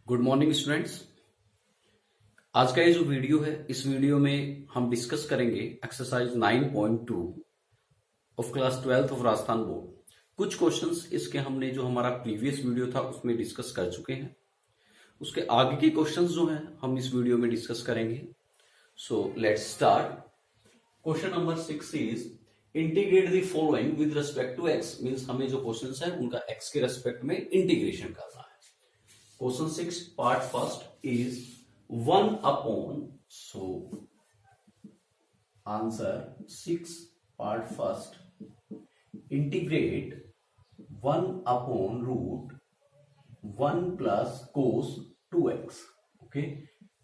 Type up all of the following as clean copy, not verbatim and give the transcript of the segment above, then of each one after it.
Good morning students. आज का ये जो वीडियो है, इस वीडियो में हम डिस्कस करेंगे exercise 9.2 of class 12th of Rajasthan board. कुछ क्वेश्चंस इसके हमने जो हमारा प्रीवियस वीडियो था उसमें डिस्कस कर चुके हैं। उसके आगे के क्वेश्चंस जो हैं हम इस वीडियो में डिस्कस करेंगे। So let's start. Question number 6 is integrate the following with respect to x. Means हमें जो क्वेश्चंस है उनका एक्स के रेस्पेक्ट में इंटीग्रेशन करना है। Question 6 part first is 1 upon, so answer 6 part first, integrate 1 upon root 1 plus cos 2x, okay,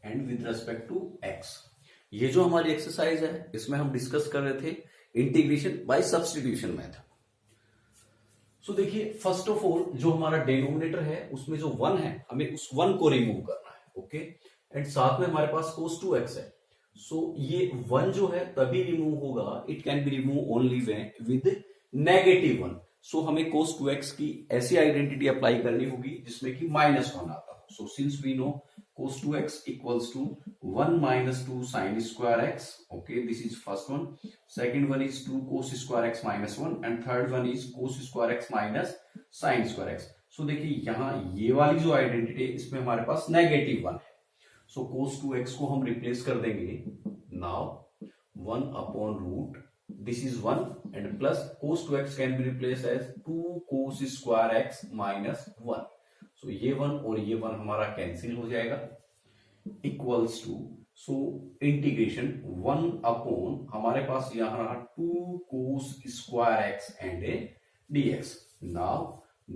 and with respect to x। ये जो हमारी एक्सरसाइज है इसमें हम डिस्कस कर रहे थे इंटीग्रेशन बाय सब्स्टिट्यूशन मेथड। सो देखिए, फर्स्ट ऑफ ऑल जो हमारा डिनोमिनेटर है उसमें जो 1 है हमें उस 1 को रिमूव करना है, ओके। एंड साथ में हमारे पास cos 2x है। सो ये 1 जो है तभी रिमूव होगा, it can be remove only with negative 1। सो हमें cos 2x की ऐसी आइडेंटिटी अप्लाई करनी होगी जिसमें कि -1 आता हो। So since we know cos 2x equals to 1 minus 2 sin square x, okay, this is first one. Second one is 2 cos square x minus 1 and third one is cos square x minus sin square x। so देखिए यहाँ ये वाली जो identity है इसमें हमारे पास -1 है। So cos 2x को हम रिप्लेस कर देंगे। Now 1 upon root this is 1 and plus cos 2x can be replaced as 2 cos square x minus 1। So ये 1 और ये 1 हमारा कैंसिल हो जाएगा, equals to, so integration 1 upon हमारे पास यहां रहा 2 cos square x and dx। Now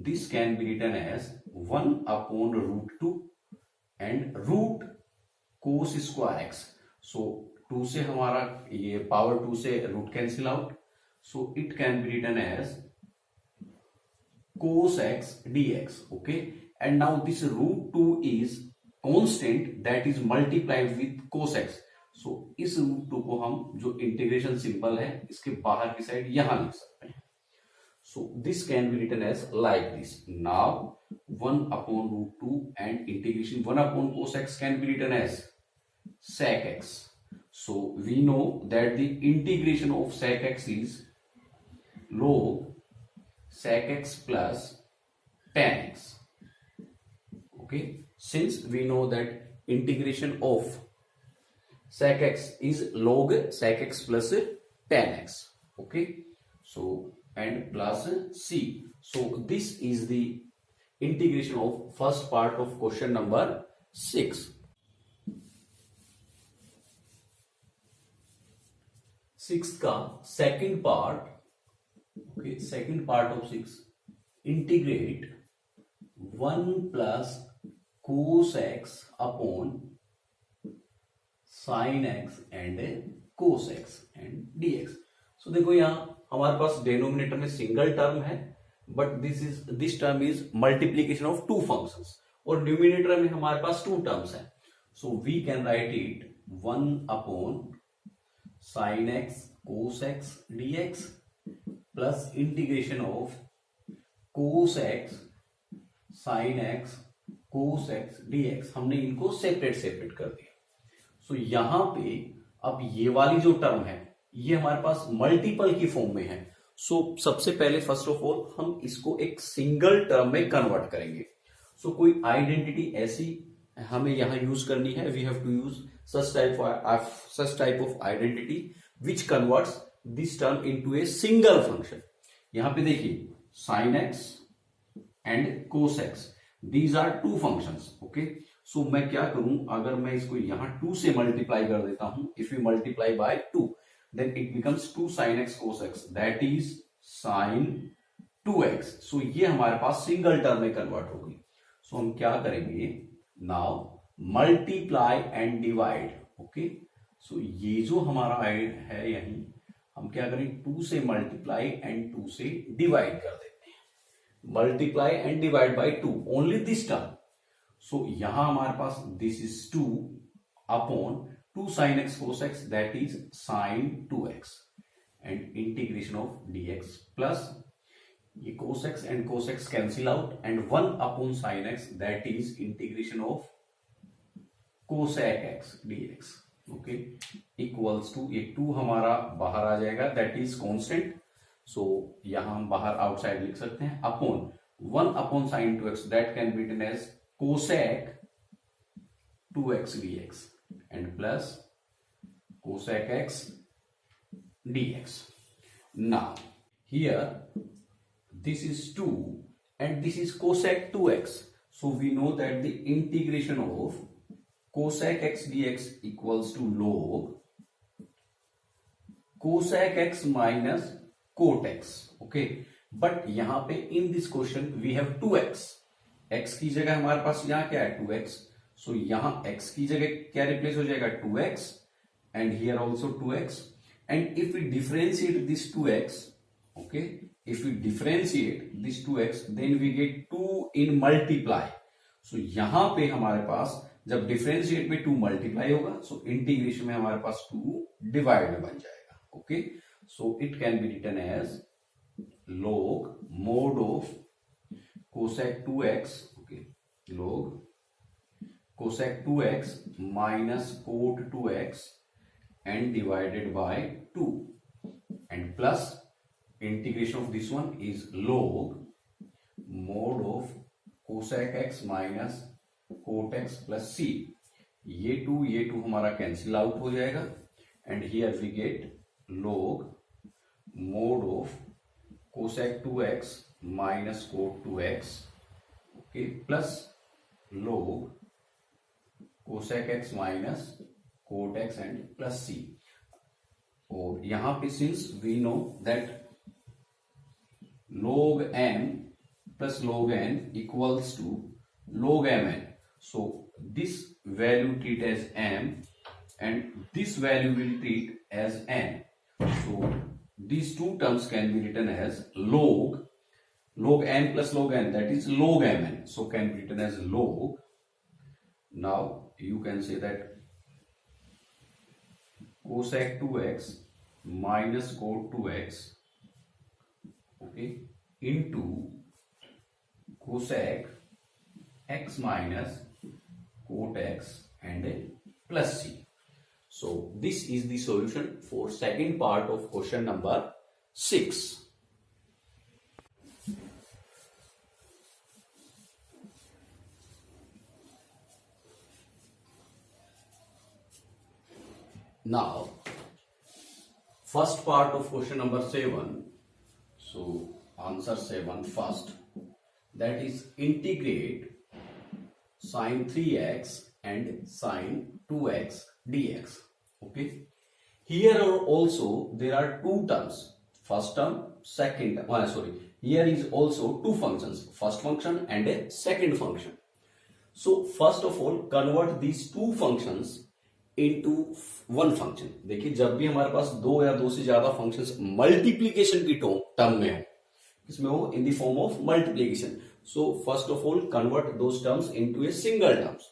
this can be written as 1 upon root 2 and root cos square x। So 2 से हमारा ये पावर 2 से root cancel out, so it can be written as cos x dx, okay। and now this root 2 is constant that is multiplied with cos x। so इस root 2 को हम जो integration symbol है इसके बाहर की साइड यहां लिख सकते हैं। so this can be written as like this। now 1 upon root 2 and integration 1 upon cos x can be written as sec x। so we know that the integration of sec x is log sec x plus tan x, okay। since we know that integration of sec x is log sec x plus tan x, okay। so and plus c, so this is the integration of first part of question number 6। Sixth का second part, okay, second part of 6, integrate 1 plus cos x upon sin x and cos x and dx। so देखो यहाँ हमारे पास denominator में single term है, but this term is multiplication of 2 functions और numerator में हमारे पास 2 टर्म्स हैं। So we can write it 1 upon sin x cos x dx plus integration of cos x sin x cos x dx। हमने इनको separate कर दिया। सो यहां पे अब ये वाली जो टर्म है ये हमारे पास मल्टीपल की फॉर्म में है। सो सबसे पहले फर्स्ट ऑफ ऑल हम इसको एक सिंगल टर्म में कन्वर्ट करेंगे। सो कोई आइडेंटिटी ऐसी हमें यहां यूज करनी है, we have to use such type of identity which converts this term into a single function. यहां पे देखिए sin x and cos x, these are 2 functions, okay. So मैं क्या करूं, अगर मैं इसको यहां 2 से मल्टीप्लाई कर देता हूं, if you multiply by 2 then it becomes 2 sin x cos x, that is sin 2x। So ये हमारे पास सिंगल टर्म में कन्वर्ट हो गई। सो हम क्या करेंगे, now multiply and divide, okay. So ये जो हमारा है यही हम क्या करें, 2 से मल्टीप्लाई एंड 2 से डिवाइड कर देते हैं। Multiply and divide by 2 only this term. So यहां हमारे पास this is 2 upon 2 sin x cos x, that is sin 2x and integration of dx plus ये cos x and cos x cancel out and 1 upon sin x, that is integration of cosec x dx, okay, equals to ये 2 हमारा बाहर आ जाएगा, that is constant, so यहां हम बाहर outside लिख सकते हैं, upon 1 upon sin 2x, that can be written as cosec 2x dx and plus cosec x dx. Now here this is 2 and this is cosec 2x, so we know that the integration of cosec x dx equals to log cosec x minus cot x, okay, but यहां पे in this question we have 2x, x की जगह हमारे पास यहां क्या है 2x, so यहां x की जगह क्या रिप्लेस हो जाएगा 2x and here also 2x, and if we differentiate this 2x, okay, if we differentiate this 2x then we get 2 in multiply, so यहां पे हमारे पास जब डिफरेंशिएट में 2 मल्टीप्लाई होगा, सो इंटीग्रेशन में हमारे पास 2 डिवाइड में बन जाएगा, okay, so it can be written as log mod of cosec 2x, okay, log cosec 2x minus cot 2x and divided by 2 and plus integration of this one is log mod of cosec x minus cot x plus c, ये 2 हमारा cancel out हो जाएगा and here we get log mod of cosec 2x minus cot 2x, okay, plus log cosec x minus cot x and plus c, और यहां पे since we know that log m plus log n equals to log mn, so this value treat as m and this value will treat as n, so these two terms can be written as log n plus log n, that is log mn, so can be written as log, now you can say that cosec 2x minus cot 2x, okay, into cosec x minus cot x and plus c. So this is the solution for second part of question number 6. Now first part of question number 7, so answer 7 first, that is integrate sin 3x and sin 2x dx, okay, here also there are two terms, first term second here is also two functions, first function and a second function, so first of all convert these two functions into one function. देखिए जब भी हमारे पास दो या दो से ज्यादा functions multiplication की टर्म में हो, इसमें हो in the form of multiplication, so first of all convert those terms into a single terms,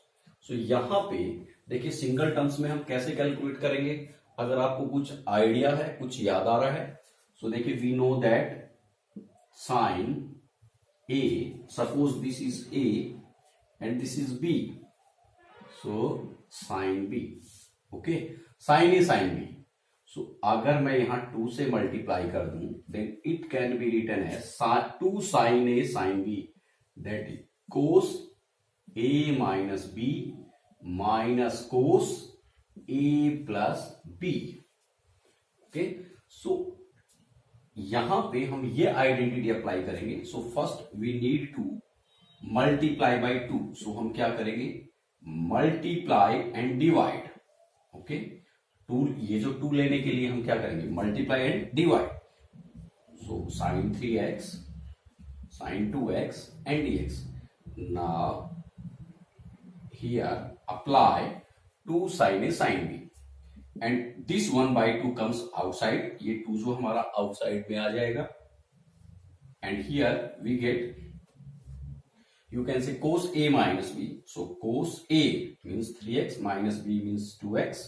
so यहां पे देखिए सिंगल टर्म्स में हम कैसे कैलकुलेट करेंगे, अगर आपको कुछ आइडिया है, कुछ याद आ रहा है, सो देखिए we know that sine A, suppose this is A and this is B, so sine B, okay, sine A sine B, so अगर मैं यहां 2 से मल्टीप्लाई कर दूं then it can be written as 2 sine A sine B, that is cos A minus B minus cos A plus B, okay, so यहां पे हम ये आइडेंटिटी अप्लाई करेंगे, so first we need to multiply by 2, सो हम क्या करेंगे multiply and divide, okay, 2 ये जो 2 लेने के लिए हम क्या करेंगे multiply and divide, so sine 3x sine 2x एंड dx, now here apply 2 sin a sin b and this 1 by 2 comes outside, ये 2 जो हमारा आउटसाइड में आ जाएगा and here we get, you can say cos a minus b, so cos a means 3x minus b means 2x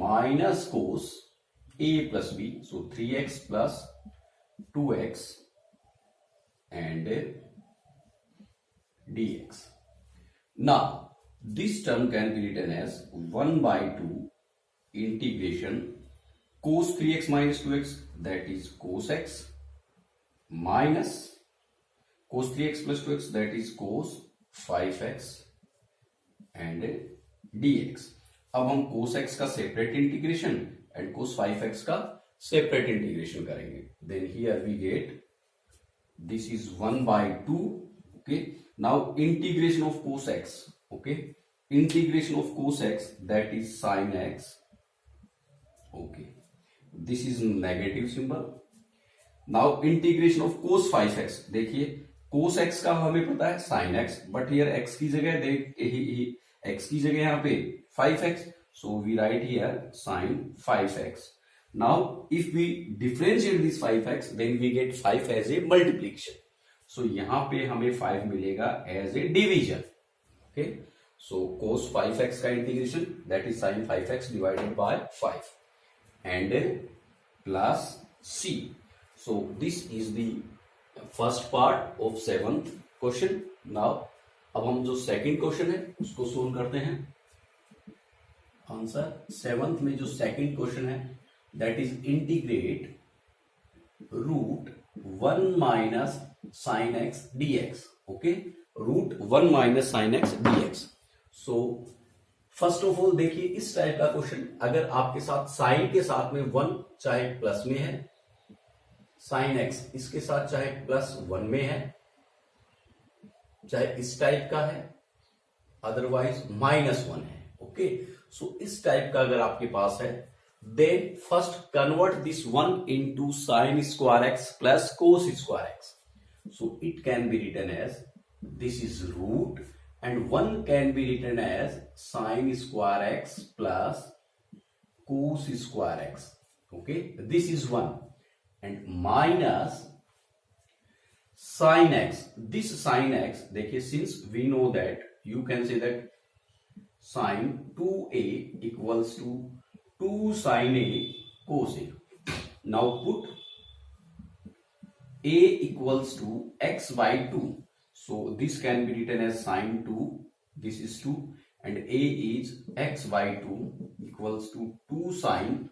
minus cos a plus b, so 3x plus 2x and dx. Now this term can be written as 1 by 2 integration cos 3x minus 2x, that is cos x, minus cos 3x plus 2x, that is cos 5x and dx. अब हम cos x का separate integration and cos 5x का separate integration करेंगे. Then here we get this is 1 by 2. Okay, now integration of cos x. Okay, integration of cos x, that is sin x. Okay, this is negative symbol. Now integration of cos 5x. देखिए cos x का हमें पता है sin x, but here x की जगह x की जगह यहाँ पे 5x, so we write here sin 5x. Now if we differentiate this 5x, then we get 5 as a multiplication. So यहाँ पे हमें 5 मिलेगा as a division. Okay, so cos 5x का integration, that is sin 5x divided by 5 and plus c. So this is the first part of 7th question. Now अब हम जो second question है उसको सोल्व करते हैं. आंसर 7th में जो सेकंड क्वेश्चन है, that is integrate root 1 minus sine x dx. Okay, root 1 minus sine x dx. So first of all देखिए इस टाइप का क्वेश्चन, अगर आपके साथ साइन के साथ में 1 चाहे प्लस में है, साइन एक्स इसके साथ चाहे प्लस 1 में है, चाहे इस टाइप का है, अदरवाइज -1 है. ओके, सो इस टाइप का अगर आपके पास है, then first convert this 1 into sine square x plus cos square x. So it can be written as this is root and 1 can be written as sine square x plus cos square x. Okay, this is 1 and minus sin x. This sin x, देखिए since we know that you can say that sin 2a equals to 2 sin a cos a. Now put a equals to x by 2. So this can be written as sin 2. This is 2 and a is x by 2 equals to 2 sin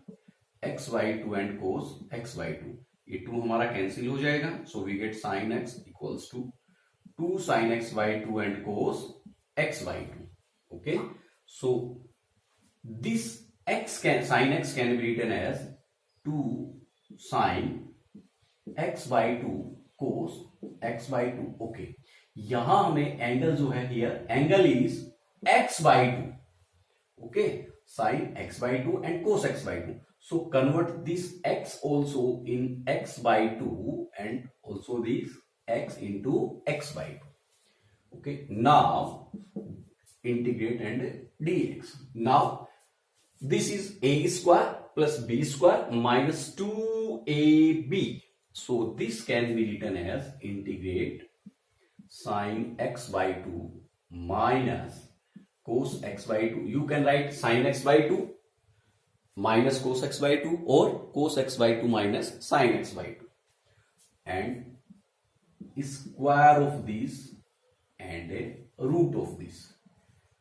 x by 2 and cos x by 2. ये 2 हमारा cancel हो जाएगा, so we get sine x equals to 2 sine x by 2 and cos x by 2. Okay, so this x can sine x can be written as 2 sine x by 2 cos x by 2. Okay, यहां हमें angle जो है here angle is x by 2. Okay, sine x by 2 and cos x by 2. So convert this x also in x by 2 and also this x into x by 2. Okay, now integrate and dx. Now this is a square plus b square minus 2ab. So this can be written as integrate sin x by 2 minus cos x by 2. You can write sin x by 2 minus cos x by 2 or cos x by 2 minus sin x by 2 and square of this and a root of this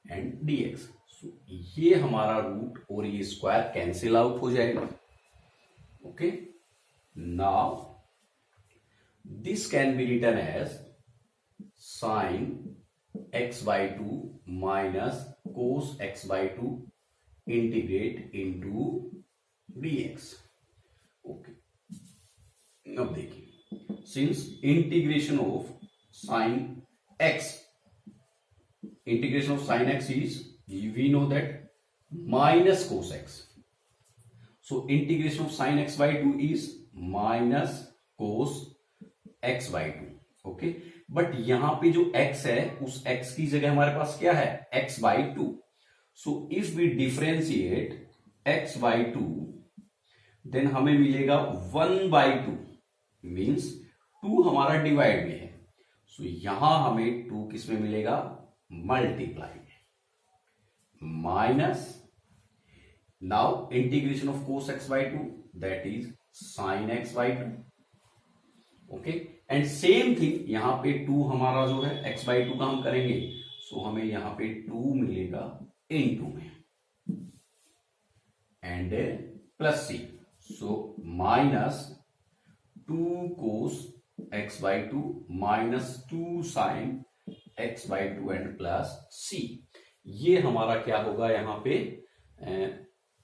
and dx. So ये हमारा root और ये square cancel out हो जाएगा. Okay, now this can be written as sin x by 2 minus cos x by 2 integrate into dx. Okay, अब देखिए since integration of sine x, integration of sine x is we know that minus cos x. So integration of sine x by 2 is minus cos x by 2. Okay, but यहां पे जो x है उस x की जगह हमारे पास क्या है, x by 2. So if we differentiate x by 2, then हमें मिलेगा 1 by 2 मीन्स 2 हमारा डिवाइड में है. So यहां हमें 2 किस में मिलेगा, मल्टीप्लाई में, minus now integration of cos x by 2 that is sin x by 2. Okay, and same thing यहाँ पे 2 हमारा जो है x/2 का हम करेंगे, सो हमें यहाँ पे 2 मिलेगा इनटू में and plus C, so minus 2 cos x/2 minus 2 sin x/2 and plus सी। ये हमारा क्या होगा, यहाँ पे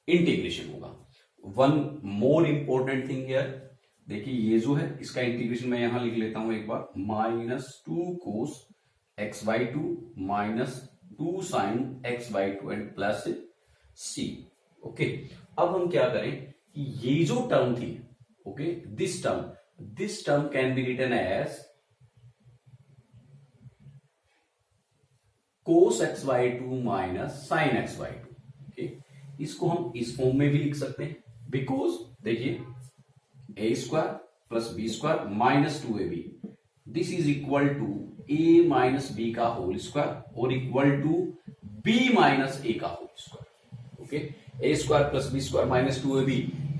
इंटीग्रेशन होगा। One more important thing here, देखिए ये जो है इसका इंटीग्रेशन मैं यहां लिख लेता हूं एक बार, -2 cos x/2 minus 2 sin x/2 and plus c. Okay, अब हम क्या करें कि ये जो टर्म थी, okay, this term can be written as cos x/2 minus sin x/2। Okay, इसको हम इस फॉर्म में भी लिख सकते हैं, बिकॉज देखिए a square plus B square minus 2ab, this is equal to a minus B का होल स्क्वायर और equal to b minus a का whole square. Okay, a square plus B square minus 2ab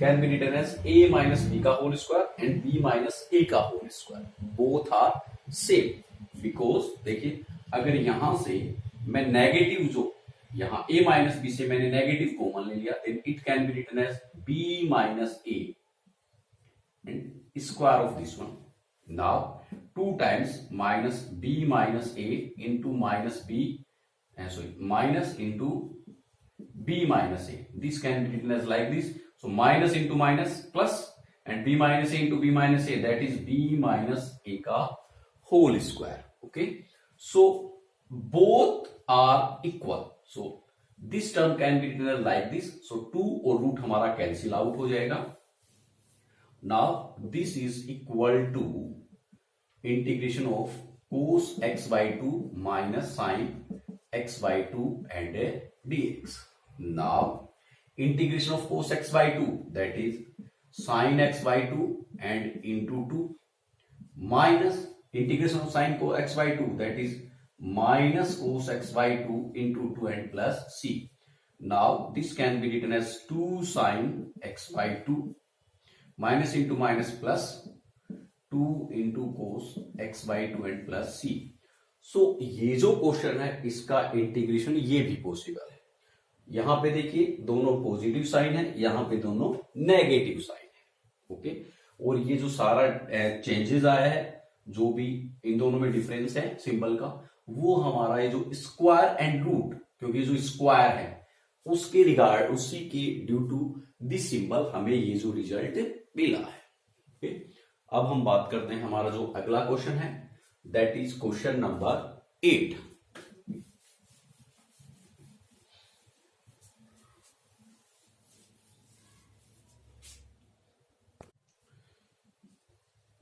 can be written as a minus B का whole square and b minus a का whole square, both are same. Because देखिए अगर यहां से मैं negative जो यहां a माइनस बी से मैंने नेगेटिव कॉमन ले लिया, then it can be written as b minus a and square of this one. Now 2 times minus b minus a into minus b, minus into b minus a. This can be written as like this. So minus into minus plus and b minus a into b minus a, that is b minus a ka whole square. Okay. So both are equal. So this term can be written as like this. So 2 और root हमारा cancel out हो जाएगा. Now this is equal to integration of cos x/2 minus sin x/2 and dx. Now integration of cos x/2, that is sin x/2 and into 2 minus integration of sin x/2, that is minus cos x/2 into 2 and plus c. Now this can be written as 2 sin x/2 minus into minus plus 2 into cos x/2 and plus c। सो ये जो question है इसका integration ये भी possible है। यहां पे देखिए दोनों पॉजिटिव साइन है, यहां पे दोनों नेगेटिव साइन है। ओके, और ये जो सारा चेंजेस आया है, जो भी इन दोनों में डिफरेंस है सिंबल का, वो हमारा ये जो स्क्वायर एंड रूट, क्योंकि जो स्क्वायर है उसके रिगार्ड, उसी के ड्यू टू दिस सिंबल हमें ये जो रिजल्ट मिला है। ओके, अब हम बात करते हैं हमारा जो अगला क्वेश्चन है, that is question number 8।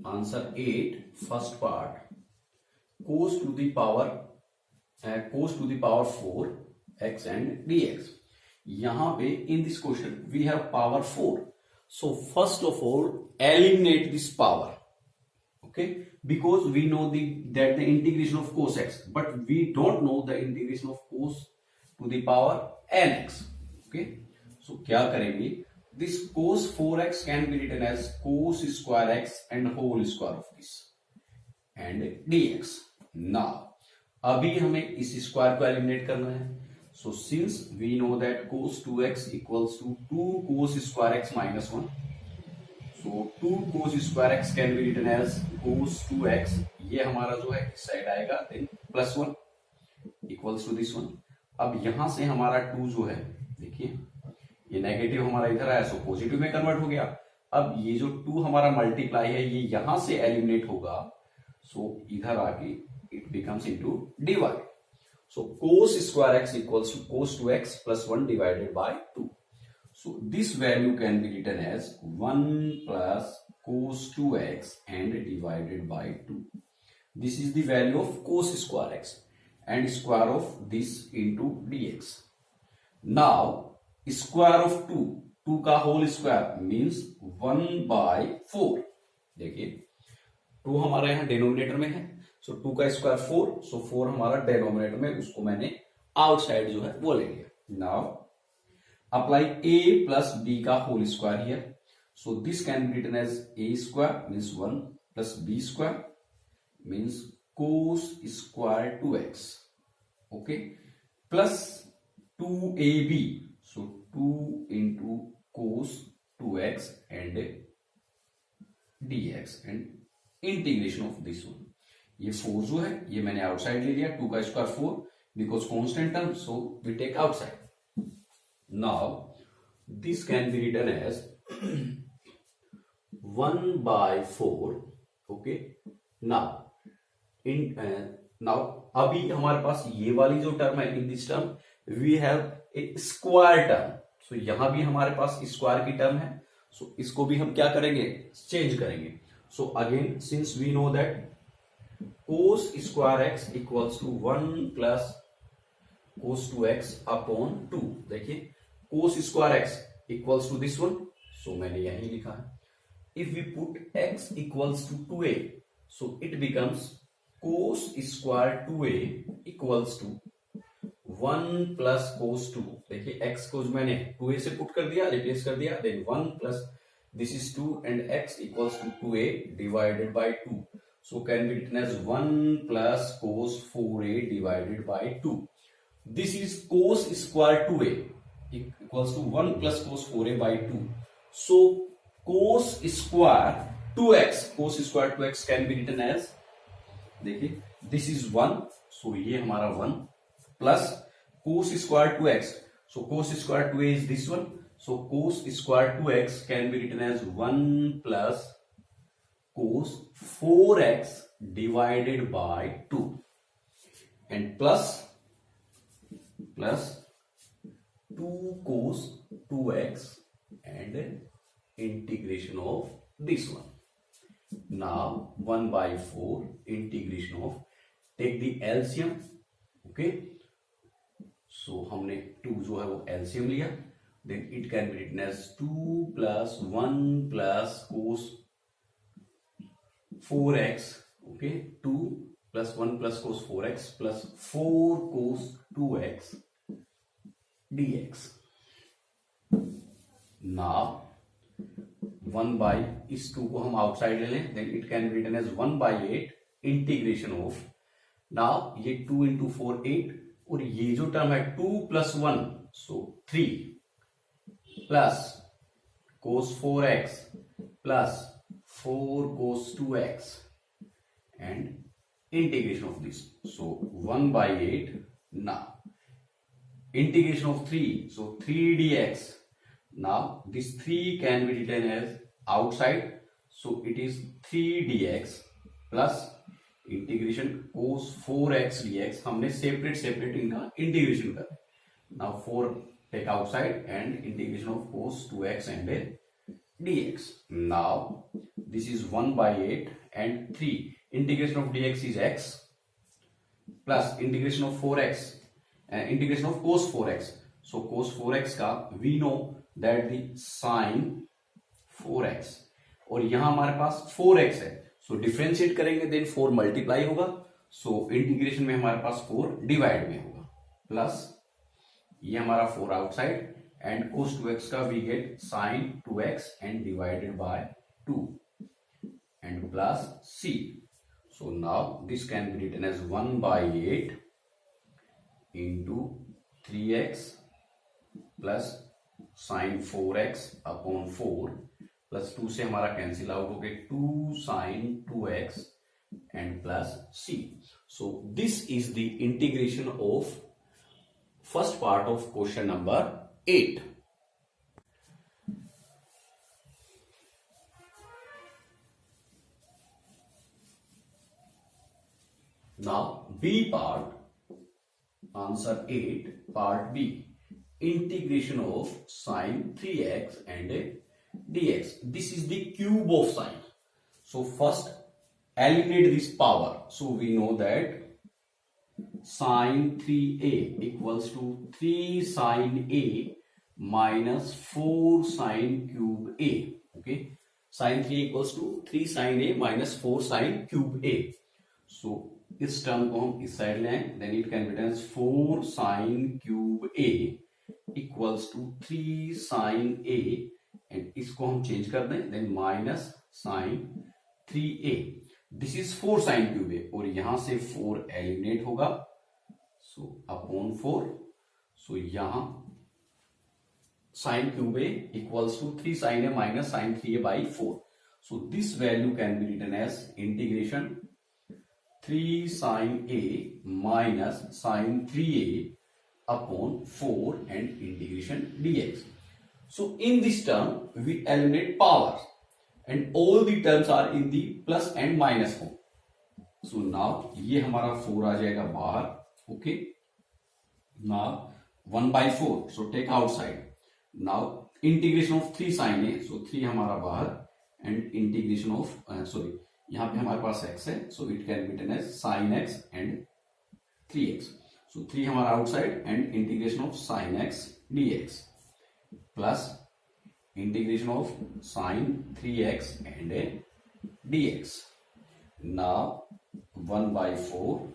Answer 8, first part, cos to the power 4 x and dx। यहां पे in this question we have power 4, so first of all eliminate this power, okay, because we know that the integration of cos x, but we don't know the integration of cos to the power nx। okay, so क्या करेंगे, this cos 4x can be written as cos square x and whole square of this and dx। now अभी हमें इस square को eliminate करना है, so since we know that cos 2x equals to 2 cos square x minus 1, so 2 cos square x can be written as cos 2x, ये हमारा जो है इस साइड आएगा, then plus 1 equals to this one। अब यहां से हमारा 2 जो है, देखिए ये नेगेटिव हमारा इधर आया, सो पॉजिटिव में कन्वर्ट हो गया। अब ये जो 2 हमारा मल्टीप्लाई है ये यहां से एलिमिनेट होगा, सो इधर आके it becomes into divide। so cos square x equals to cos 2x plus 1 divided by 2। so this value can be written as 1 plus cos 2x and divided by 2। this is the value of cos square x and square of this into dx। now square of 2 का whole square means 1 by 4। देखिए 2 हमारा यहाँ denominator में है, सो 2 का square 4, सो 4 हमारा denominator में, उसको मैंने आउटसाइड जो है वो ले लिया। Now apply a plus b का whole square here, so this can be written as a square means 1 plus b square means cos square 2x, okay, plus 2ab, so 2 into cos 2x and dx and integration of this one. ये 4 जो है ये मैंने outside ले लिया, 2 का square 4 because constant term, so we take outside. Now this can be written as 1/4. Okay, now now अभी हमारे पास ये वाली जो टर्म है, in this term we have a square term, so यहां भी हमारे पास स्क्वायर की टर्म है, सो इसको भी हम क्या करेंगे, चेंज करेंगे. So again, since we know that cos square x equals to 1 plus cos 2x upon 2. देखिए cos square x equals to this one, so मैंने यही लिखा है. If we put x equals to 2a, so it becomes cos square 2a equals to 1 plus cos 2. देखिए x को मैंने 2a से put कर दिया, रिप्लेस कर दिया, then 1 plus this is 2 and x equals to 2a divided by 2. So can be written as 1 plus cos 4a divided by 2. This is cos square 2a equals to 1 plus cos 4a by 2. So cos square 2x can be written as, देखिए this is 1, so ये हमारा 1 plus cos square 2x. So cos square 2a is this one. So cos square 2x can be written as 1 plus cos 4x divided by 2 and plus 2 cos 2x and integration of this one. Now 1/4 integration of, take the LCM. Okay, so हमने 2 जो है वो LCM लिया, then it can be written as 2 plus 1 plus cos 4x, okay, 2 plus 1 plus cos 4x plus 4 cos 2x dx. Now 1 by इस 2 को हम outside ले लें, then it can be written as 1/8 integration of, now ये 2 into 4 8 और ये जो term है 2 plus 1 so 3 plus cos 4x plus 4 cos 2x and integration of this, so 1/8. Now integration of 3, so 3 dx. Now this 3 can be written as outside, so it is 3 dx plus integration cos 4x dx. हमने separate इनका integration कर. Now 4 take outside and integration of cos 2x and dx. Now this is 1/8 and 3 integration of dx is x plus integration of 4x and integration of cos 4x. So cos 4x का we know that the sin 4x और यहां हमारे पास 4x है, so differentiate करेंगे then 4 multiply होगा, so integration में हमारे पास 4 divide में होगा, प्लस ये हमारा 4 आउटसाइड एंड cos 2x का we get sin 2x and divided by 2 and plus c. So now this can be written as 1/8 into 3x plus sin 4x upon 4 प्लस 2 से हमारा कैंसिल आउट हो गए 2 sin 2x and plus c. So this is the integration of first part of question number 8. Now B part, answer 8, part B, integration of sin 3x and dx. This is the cube of sin. So first eliminate this power. So we know that sin 3a equals to 3 sin a minus 4 sin cube a. Okay, sin 3 equals to 3 sin a minus 4 sin cube a. So इस term को हम इस side ले आए, then it can be written as 4 sin cube a equals to 3 sin a and इसको हम change कर दें, then minus sin 3a. This is 4 sine cube A और यहां से 4 एलिमिनेट होगा, सो अपॉन 4, सो यहां sine cube a equals to 3 sine a minus sine 3a by 4. So this value can be written as integration 3 sin a minus sin 3a upon 4 and integration dx. So in this term we eliminate powers and all the terms are in the plus and minus form. So now ये हमारा 4 आ जाएगा बाहर. Okay, now 1 by 4, so take outside. Now integration of 3 sin a, so 3 हमारा बाहर and integration of sorry, यहाँ पे हमारे पास x है, so it can be written as sin x and 3x. So 3 हमारा outside and integration of sin x dx plus integration of sin 3x and dx. Now 1 by 4,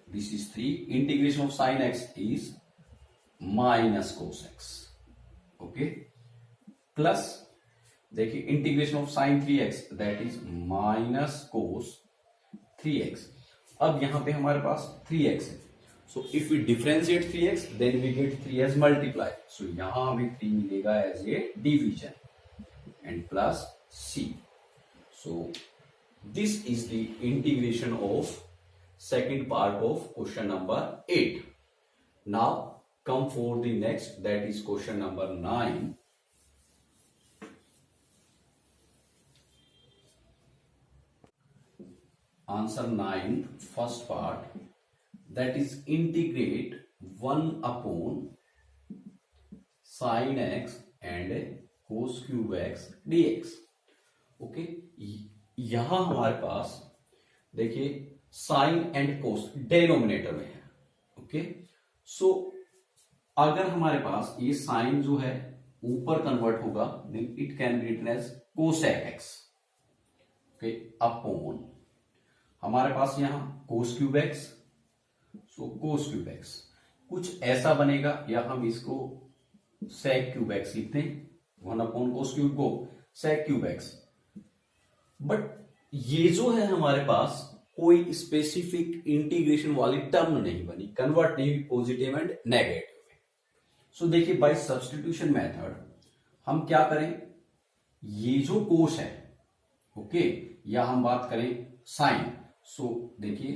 this is 3, integration of sin x is minus cos x. Okay, plus देखिए integration of sine 3x that is minus cos 3x. अब यहां पे हमारे पास 3x है, so if we differentiate 3x then we get 3 as multiply, so यहां हमें 3 मिलेगा as a division and plus c. So this is the integration of second part of question number 8. Now come for the next, that is question number 9. Answer 9, first part, that is integrate 1 upon sin x and cos cube x dx. Okay, यहां हमारे पास देखिए sign and cos denominator में है. Okay, सो अगर हमारे पास ये sign जो है ऊपर कन्वर्ट होगा then it can be written as cosec x. Okay, upon हमारे पास यहां cos cube x, so cos cube x कुछ ऐसा बनेगा, या हम इसको सेक क्यूब एक्स लिखते हैं, 1 अपॉन कोस क्यूब को सेक क्यूब एक्स. बट ये जो है हमारे पास कोई स्पेसिफिक इंटीग्रेशन वाली टर्म नहीं बनी, कन्वर्ट नहीं हुई पॉजिटिव एंड नेगेटिव में. सो देखिए बाय सब्स्टिट्यूशन मेथड हम क्या करें, ये जो कोस है, ओके, या हम बात करें साइन, सो देखिए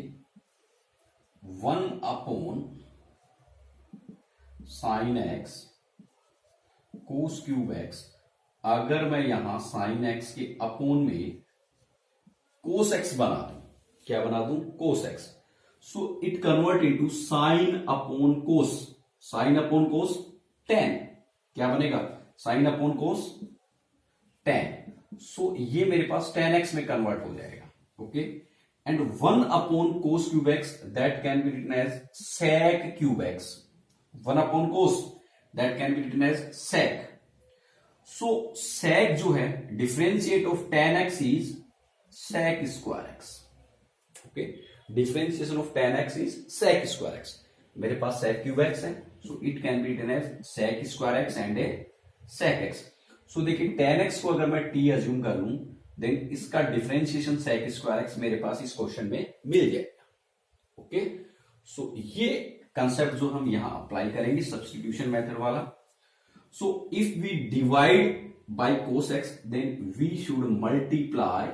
1 अपॉन साइन एक्स कोस क्यूब एक्स, अगर मैं यहां साइन एक्स के अपोन में कोस एक्स बना दूं, क्या बना दूं, कोस x, so it convert into sine upon cos, sign upon cos ten, क्या बनेगा, साइन अपॉन कोस टेन. सो ये मेरे पास टेन एक्स में कन्वर्ट हो जाएगा. Okay, and 1 upon cos cube x that can be written as sec cube x. 1 upon cos that can be written as sec. So sec जो है differentiate of tan x is sec square x. Okay, differentiation of tan x is sec square x. मेरे पास sec cube x है, so it can be written as sec square x and a sec x. So देखिए tan x को अगर मैं t assume कर लूं then इसका differentiation sec square x मेरे पास इस क्वेश्चन में मिल जाएगा. ओके, सो ये कंसेप्ट जो हम यहां अप्लाई करेंगे सब्स्टिट्यूशन मेथड वाला. So if we divide by cos x then we should multiply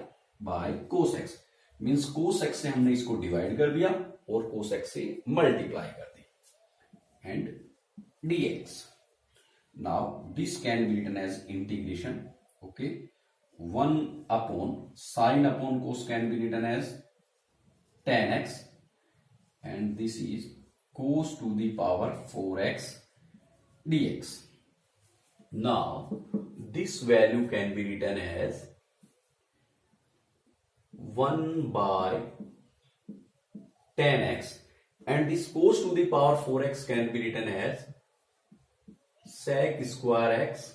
by cos x, means cos x से हमने इसको डिवाइड कर दिया और कोस एक्स से मल्टीप्लाई कर दिया and dx. Now this can be written as integration. Okay, 1 upon sin upon cos can be written as tan x and this is cos to the power 4x dx. Now this value can be written as 1 by tan x and this cos to the power 4x can be written as sec square x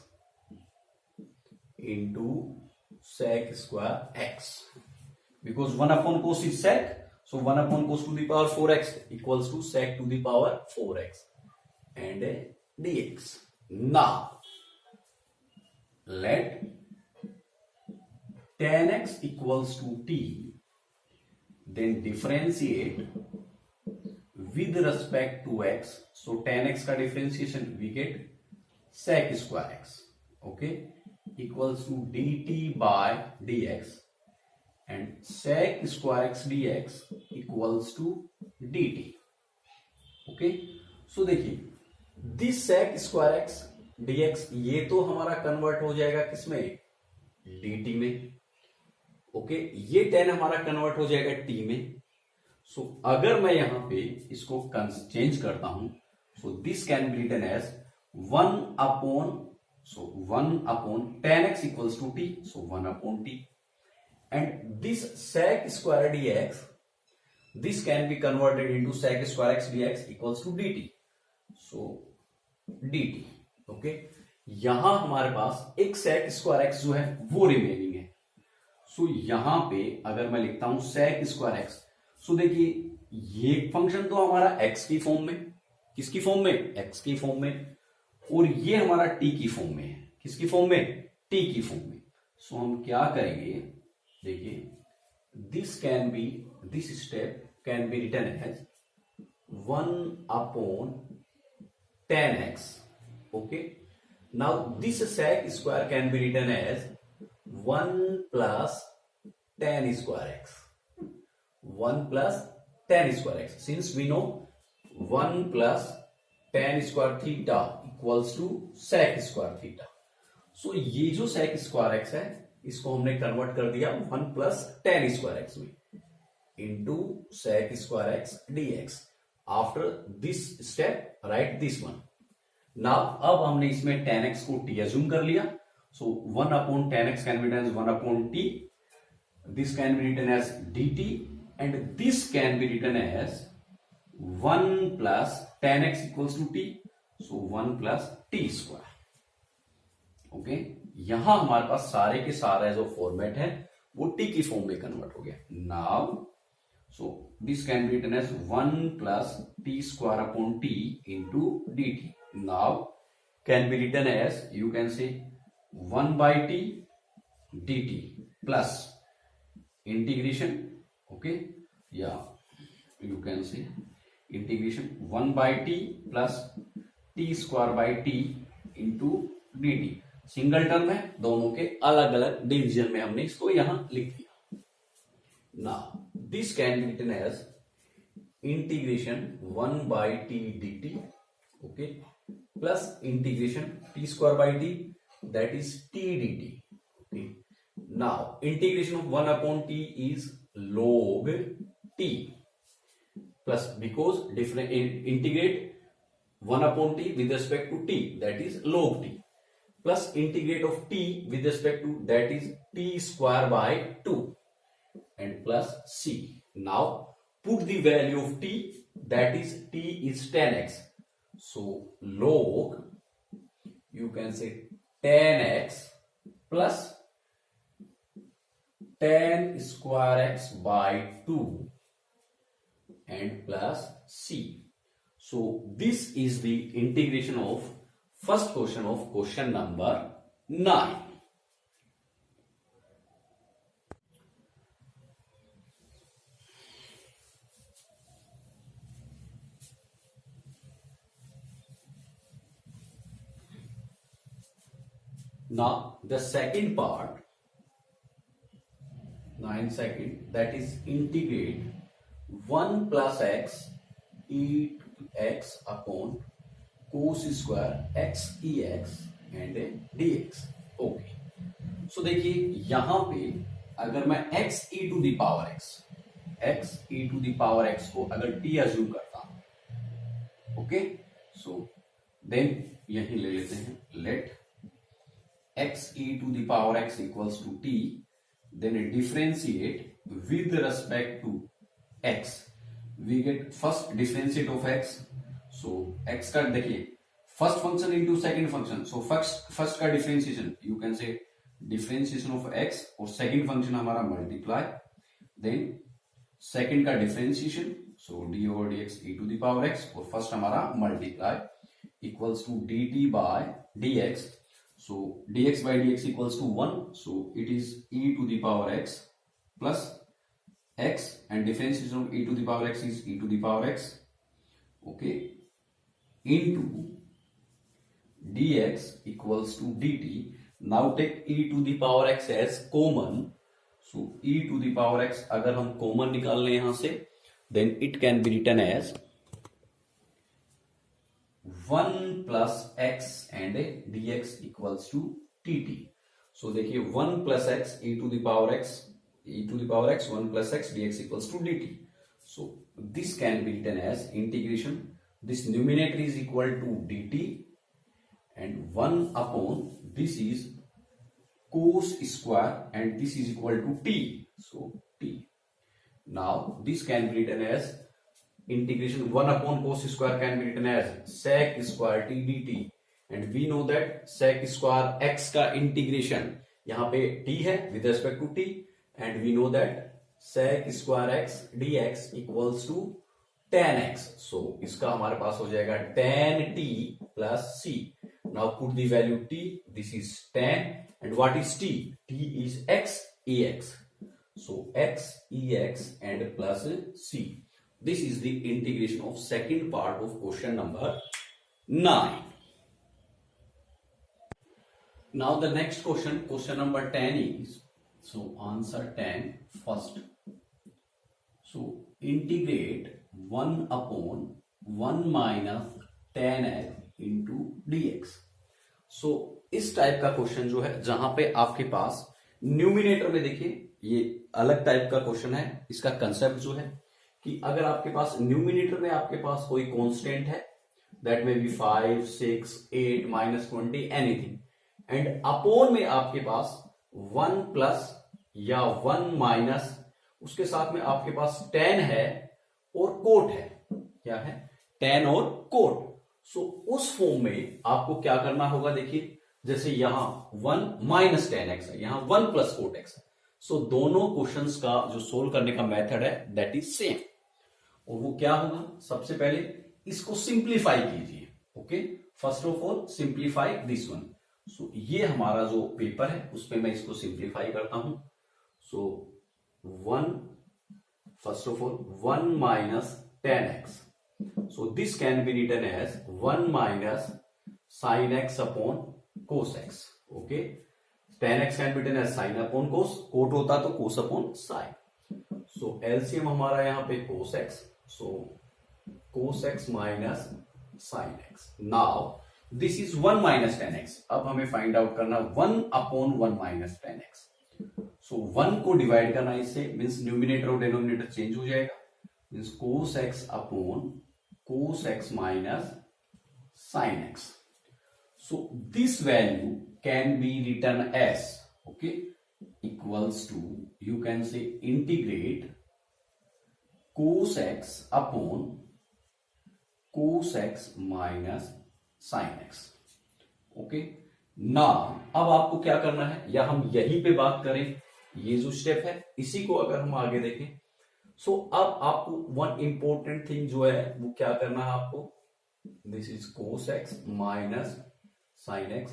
into sec square x, because 1 upon cos is sec, so 1 upon cos to the power 4x equals to sec to the power 4x and dx. Now let tan x equals to t then differentiate with respect to x. So tan x का differentiation we get sec square x, okay, equals to dt by dx, and sec square x dx equals to dt. Okay, so देखिए this sec square X dx ये तो हमारा convert हो जाएगा किसमें, dt में. Okay, ये tan हमारा कन्वर्ट हो जाएगा t में. सो अगर मैं यहां पे इसको चेंज करता हूं, so this can be written as 1 upon tan x equals to t, सो 1 upon t, and this sec square dx, this can be converted into sec square x dx equals to dt, so dt. Okay, यहां हमारे पास एक sec square x जो है वो remaining है. सो यहां पे अगर मैं लिखता हूं sec square x, सो देखिए ये फंक्शन तो हमारा x की फॉर्म में, किसकी फॉर्म में, x की फॉर्म में, और ये हमारा t की फॉर्म में है, किसकी फॉर्म में, t की फॉर्म में. सो हम क्या करेंगे, देखिए this step can be written as 1 upon tan x. Okay, now this sec square can be written as 1 plus tan square x, 1 plus tan square x, since we know 1 plus tan square theta equals to sec square theta. So ये जो sec square x है इसको हमने convert कर दिया 1 plus tan square x में into sec square x dx. After this step write this one. Now अब हमने इसमें tan x को t assume कर लिया, so 1 upon tan x can be written as 1 upon t, this can be written as dt, and this can be written as 1 plus tan x equals to t, so 1 plus t square. Okay, यहां हमारे पास सारे के सारा जो format है वो T की form में कन्वर्ट हो गया. Now so this can be written as 1 plus T square upon T into D T. Now can be written as, you can say 1 by T D T plus integration, okay, या you can say integration 1 by T plus T square by T into D T. Single term है, दोनों के अलग अलग division में हमने इसको यहां लिख दिया. Now this can be written as integration 1 by T D t, okay, plus integration t square by t, that is t D t. Okay, now integration of 1 upon t is log t, plus because different integrate 1 upon t with respect to t, that is log t, plus integrate of t with respect to, that is t square by 2, and plus c. Now put the value of t, that is t is tan x, so log, you can say tan x plus tan square x by 2 and plus c. So this is the integration of first question of question number 9. Now the second part, 9 that is integrate 1 plus x e to x upon cos square x e x and dx. Okay, so देखिए यहां पे अगर मैं x e to the power x को अगर t assume करता हूं, okay, so then यही ले लेते हैं, let x e to the power x equals to t, then differentiate with respect to x, we get first differentiate of x. So x का देखिए first function into second function, so first का differentiation, you can say differentiation of x, और second function हमारा multiply, then second का differentiation, so D over D X E to the power x, और first हमारा multiply equals to D t by d x. So d x by d x equals to 1, so it is e to the power x प्लस x and differentiation of e to the power x is e to the power x, okay, into dx equals to dt. Now take e to the power x as common. So e to the power x अगर हम common निकाल लें यहां से, then it can be written as 1 plus x and dx equals to dt. So देखिए 1 plus x e to the power x 1 plus x dx equals to dt. So this can be written as integration. This numerator is equal to dt and 1 upon this is cos square and this is equal to t. So t. Now this can be written as integration 1 upon cos square can be written as sec square t dt and we know that sec square x का integration यहाँ पे t है with respect to t and we know that sec square x dx equals to tan x. So इसका हमारे पास हो जाएगा tan t plus c. Now put the value t. This is tan and what is t? T is x ax. So x ex and plus c. This is the integration of second part of question number 9. Now the next question number 10 is, so answer 10 first. So integrate 1 upon 1 minus tan x into dx. So इस type का question जो है जहां पे आपके पास numerator में देखिए ये अलग टाइप का क्वेश्चन है. इसका कंसेप्ट जो है कि अगर आपके पास न्यूमिनेटर में आपके पास कोई कांस्टेंट है that may be 5 6 8 -20 anything and upon में आपके पास 1 प्लस या 1 माइनस उसके साथ में आपके पास tan है और कोट है. क्या है? tan और कोट. सो उस फॉर्म में आपको क्या करना होगा देखिए जैसे यहां 1 माइनस tan x है यहां 1 प्लस कोट x है. सो दोनों क्वेश्चंस का जो सोल्व करने का मेथड है दैट इज सेम. और वो क्या होगा सबसे पहले इसको सिंप्लीफाई कीजिए. Okay first of all simplify this one. So ये हमारा जो पेपर है उसमें मैं इसको सिंप्लीफाई करता हूं. So 1 first of all 1 minus tan x. So this can be written as 1 minus sine x upon cos x. Okay tan x can be written as sine upon cos. Cot होता तो cos upon sine. So LCM हमारा यहां पे कोस x. So cos x minus sin x. Now this is 1 minus tan x. अब हमें find out करना 1 upon 1 minus tan x. So 1 को divide करना इससे मीन्स न्यूमिनेटर और डिनोमिनेटर चेंज हो जाएगा. Means cos x upon cos x minus sin x. So this value can be written as okay equals to you can say integrate cos x upon cos x minus sin x. Okay ना अब आपको क्या करना है या हम यहीं पे बात करें ये जो स्टेप है इसी को अगर हम आगे देखें. सो अब आपको वन इंपॉर्टेंट थिंग जो है वो क्या करना है आपको. This is cos x minus sin x.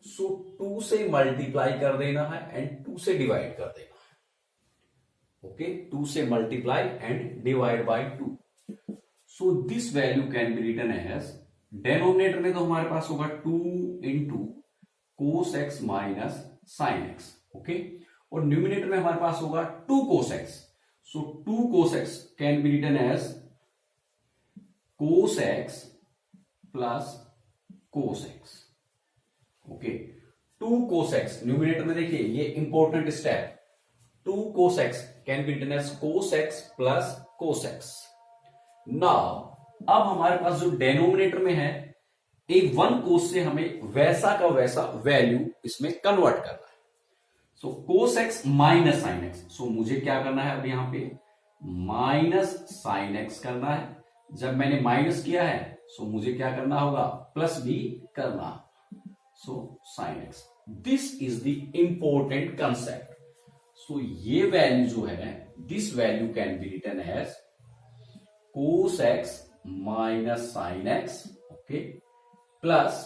So 2 से मल्टीप्लाई कर देना है एंड 2 से डिवाइड कर देना है. ओके 2 से multiply and divide by 2. So this value can be written as denominator में तो हमारे पास होगा 2 into cos x minus sine x. Okay और न्यूमिनेटर में हमारे पास होगा 2 cos x. So 2 cos x can be written as cos x plus cos x. Okay 2 cos x numerator में देखिए ये important step 2 cos x can be written as cos x plus cos x. Now अब हमारे पास जो denominator में है एक 1 cos से हमें वैसा का वैसा वैल्यू इसमें कन्वर्ट करना है. So cos x minus sine X. So मुझे क्या करना है अब यहां पे माइनस साइन एक्स करना है. जब मैंने माइनस किया है सो मुझे क्या करना होगा प्लस भी करना. So sine X. This is the important concept. So ये वैल्यू जो है this value can be written as cos x minus sine x. Okay plus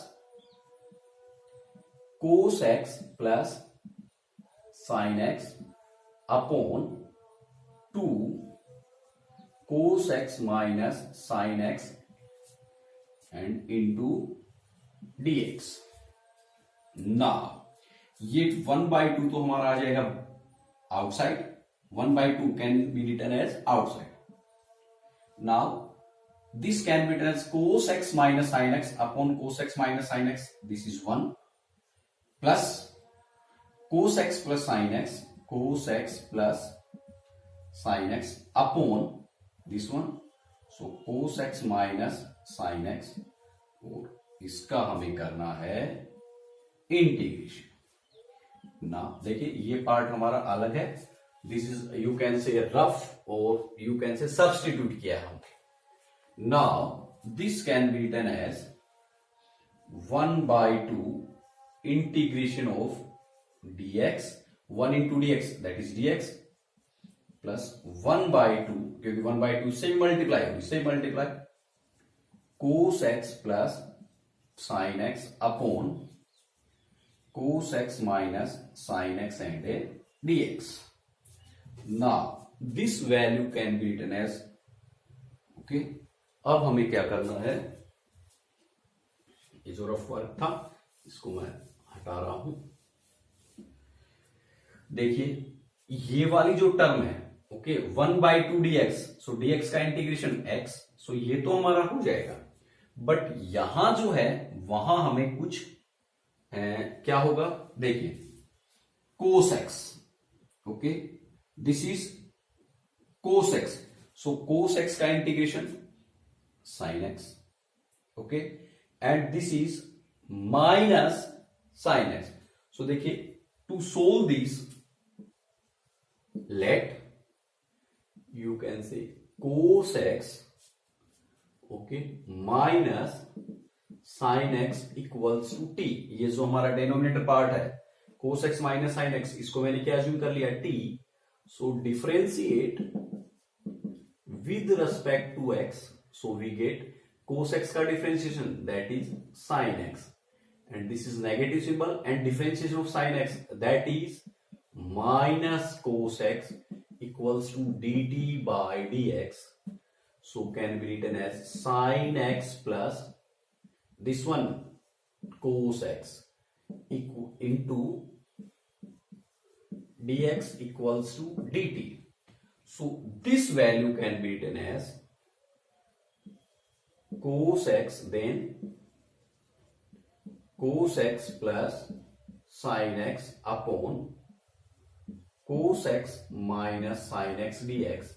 cos x plus sine x upon 2 cos x minus sin x and into dx. ना ये 1/2 तो हमारा आ जाएगा outside. 1/2 can be written as outside. Now this can be written as cos x minus sin x upon cos x minus sin x. This is 1 plus cos x plus sin x, cos x plus sin x upon this one. So cos x minus sin x और इसका हमें करना है integration. ना देखिए ये part हमारा अलग है. दिस इज यू कैन से रफ और यू कैन से सब्स्टिट्यूट किया हमने. Now this can be written as 1/2 integration of dx, 1 into dx, that is dx, plus 1/2 क्योंकि 1/2 से मल्टीप्लाई होगी, से multiply cos x plus sin x upon cos x minus sin x and dx. Now this value can be written as okay. अब हमें क्या करना है, ये जो रफ वर्क था इसको मैं हटा रहा हूं. देखिए ये वाली जो टर्म है ओके 1/2 dx, सो dx का इंटीग्रेशन x, सो ये तो हमारा हो जाएगा. बट यहां जो है वहां हमें कुछ क्या होगा देखिए cos x okay, this is cos x, so cos x का integration sin x okay, and this is minus sin x. So देखिए to solve this let you can say cos x okay minus sin x equals to t. ये जो हमारा denominator part है cos x minus sin x, इसको मैंने क्या assume कर लिया t. So differentiate with respect to x. So we get cos x का differentiation, that is sin x, and this is negative symbol, and differentiation of sin x, that is minus cos x equals to dt by dx. So can be written as sin x plus this one cos x into dx equals to dt. So this value can be written as cos x, then cos x plus sin x upon cos x minus sin x dx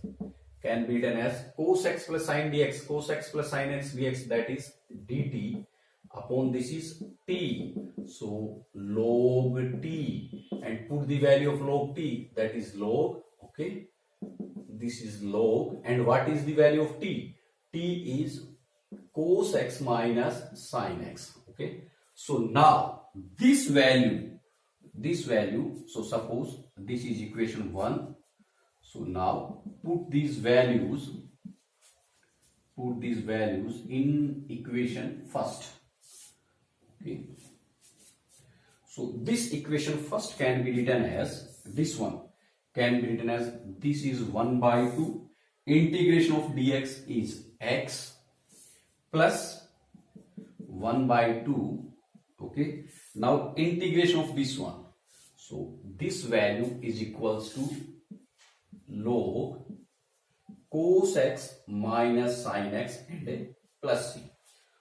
can be written as cos x plus sin dx, cos x plus sin x dx, that is dt upon this is t. So log t, and put the value of log t, that is log okay, this is log, and what is the value of t? T is cos x minus sin x okay. So now this value, so suppose this is equation 1. So now put these values in equation first okay. So this equation first can be written as this one, can be written as this is 1/2 integration of dx is x plus 1/2 okay. Now integration of this one, so this value is equals to log cos x minus sin x and plus c.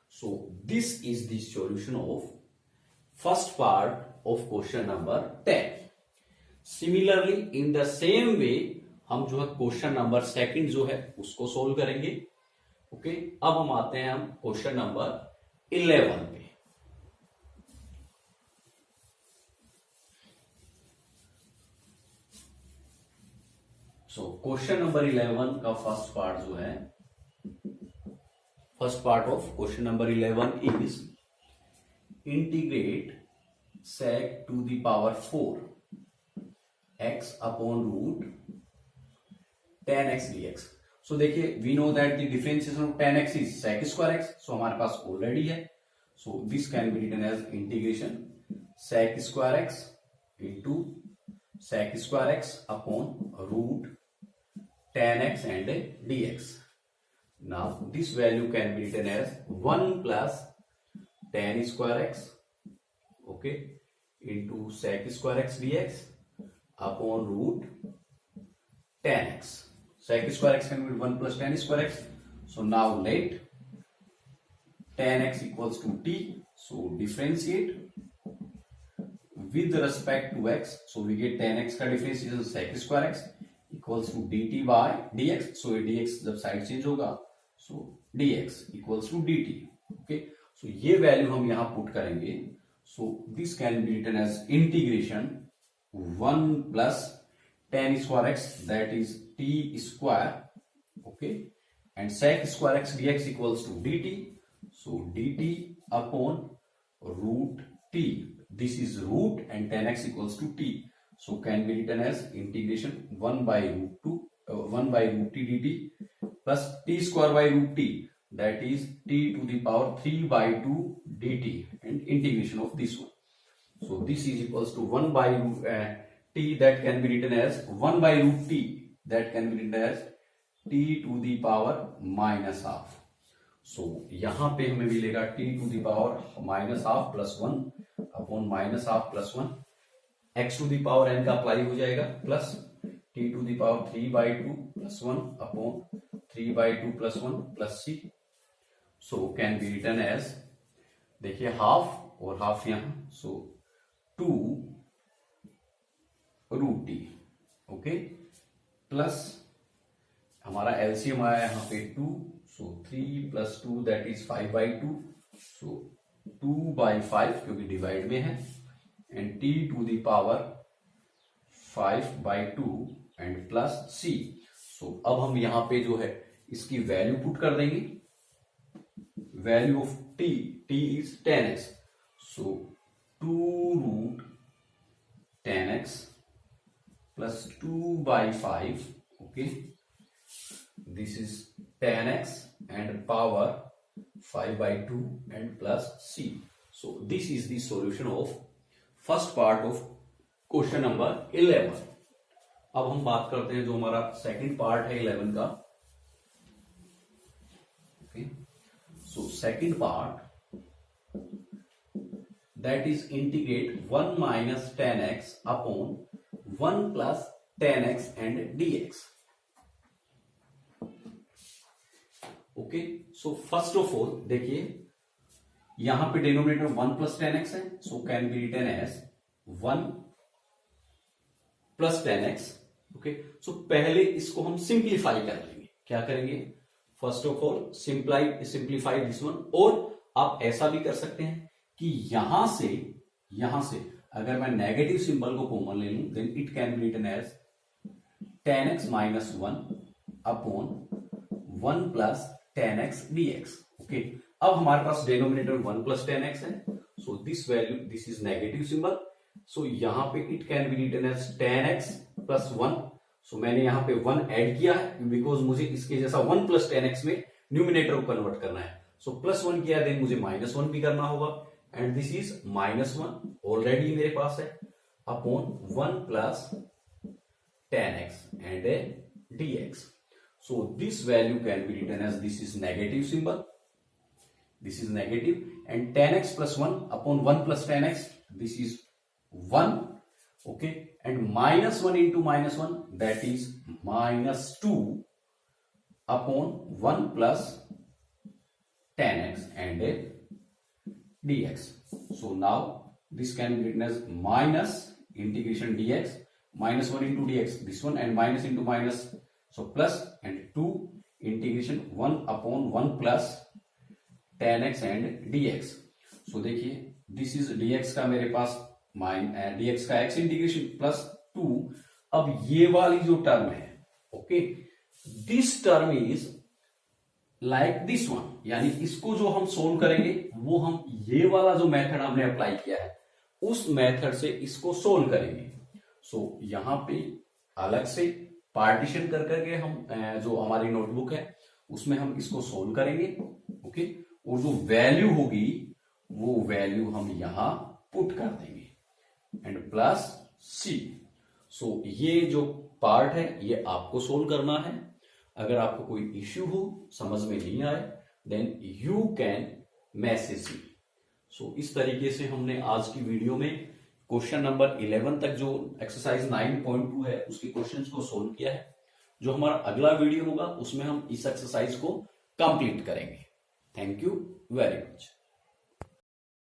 So this is the solution of first part of question number 10. Similarly in the same way हम जो है question number second जो है उसको solve करेंगे okay. अब हम आते हैं हम क्वेश्चन नंबर 11 पे. सो क्वेश्चन नंबर 11 का फर्स्ट पार्ट जो है, first part of question number 11 is integrate sec to the power 4 x upon root tan x dx. So देखिए we know that the differentiation of tan x is sec square x, so हमारे पास already है. So this can be written as integration sec square x into sec square x upon root tan x and dx. Now this value can be written as 1 plus tan square x, okay, into sec square x dx upon root tan x. Sec square x can be 1 plus tan square x. So now let tan x equals to t. So differentiate with respect to x. So we get tan x का differentiation sec square x equals to dt by dx. So dx जब side change होगा, so dx equals to dt. Okay. So ये value हम यहां put करेंगे. So this can be written as integration 1 plus tan square x, that is t square, okay, and sec square x dx equals to dt. So dt upon root t. This is root and tan x equals to t. So can be written as integration 1 by root 2, 1 by root t dt plus t square by root t, that is t to the power 3 by 2 dt, and integration of this one. So this is equals to 1 by root t, that can be written as 1 by root t, that can be written as t to the power minus half. So यहां पे हमें मिलेगा t to the power minus half plus 1 upon minus half plus 1, x to the power n का apply हो जाएगा, plus t to the power 3 by 2 plus 1 upon 3 by 2 plus 1 plus c. So can be written as, देखिए half और half यहां, so 2 root t, okay, plus हमारा LCM आया यहाँ पे 2, सो 3 plus 2 that is 5 by 2, so 2 by 5 क्योंकि divide में है, and t to the power 5 by 2 and plus c. सो अब हम यहां पे जो है इसकी वैल्यू पुट कर देंगे. Value of t is tan x, so 2 root tan x plus 2 by 5, okay, this is tan x and power 5 by 2 and plus c. So this is the solution of first part of question number 11. अब हम बात करते हैं जो हमारा second part है 11 का. okay, so second part, that is integrate 1 minus tan x upon 1 plus tan x and dx. Okay, so first of all देखिए यहां पे डिनोमिनेटर 1 प्लस tan x है, so can be written as 1 plus tan x. Okay, so पहले इसको हम simplify कर लेंगे. क्या करेंगे? First of all simplify this one. और आप ऐसा भी कर सकते हैं कि यहां से अगर मैं नेगेटिव सिंबल को कॉमन ले लूं, then it can be written as tan x minus 1 upon 1 plus tan x dx. Okay, अब हमारे पास डिनोमिनेटर 1 plus tan x है, so this value, this is negative symbol, so यहां पे it can be written as tan x plus 1. So मैंने यहां पे 1 add किया है बिकॉज मुझे इसके जैसा 1 plus tan x में न्यूमिनेटर को कन्वर्ट करना है. सो प्लस 1 किया, देन मुझे माइनस 1 भी करना होगा, and this is minus 1 already मेरे पास है, upon 1 plus tan x and dx. So this value can be written as, this is negative symbol, this is negative, and tan x plus 1 upon 1 plus tan x, this is 1, okay, and minus 1 into minus 1, that is minus 2 upon 1 plus tan x and dx. So now this can be written as minus integration dx, minus 1 into dx, this one, and minus into minus, so plus, and 2 integration 1 upon 1 plus tan x and dx. So देखिए this is dx का मेरे पास dx का x integration plus 2. अब ये वाली जो term है, okay, this term is like this one, यानी इसको जो हम सोल्व करेंगे वो हम ये वाला जो मेथड हमने अप्लाई किया है उस मेथड से इसको सोल्व करेंगे. सो यहां पे अलग से पार्टीशन कर करके हम जो हमारी नोटबुक है उसमें हम इसको सोल्व करेंगे. ओके, और जो वैल्यू होगी वो वैल्यू हम यहां पुट कर देंगे, एंड प्लस सी. सो ये जो पार्ट है ये आपको सोल्व करना है। अगर आपको कोई इश्यू हो, समझ में नहीं आए, then you can message me. So इस तरीके से हमने आज की वीडियो में क्वेश्चन नंबर 11 तक जो एक्सरसाइज 9.2 है उसके क्वेश्चंस को सोल्व किया है। जो हमारा अगला वीडियो होगा उसमें हम इस एक्सरसाइज को कंप्लीट करेंगे। Thank you very much.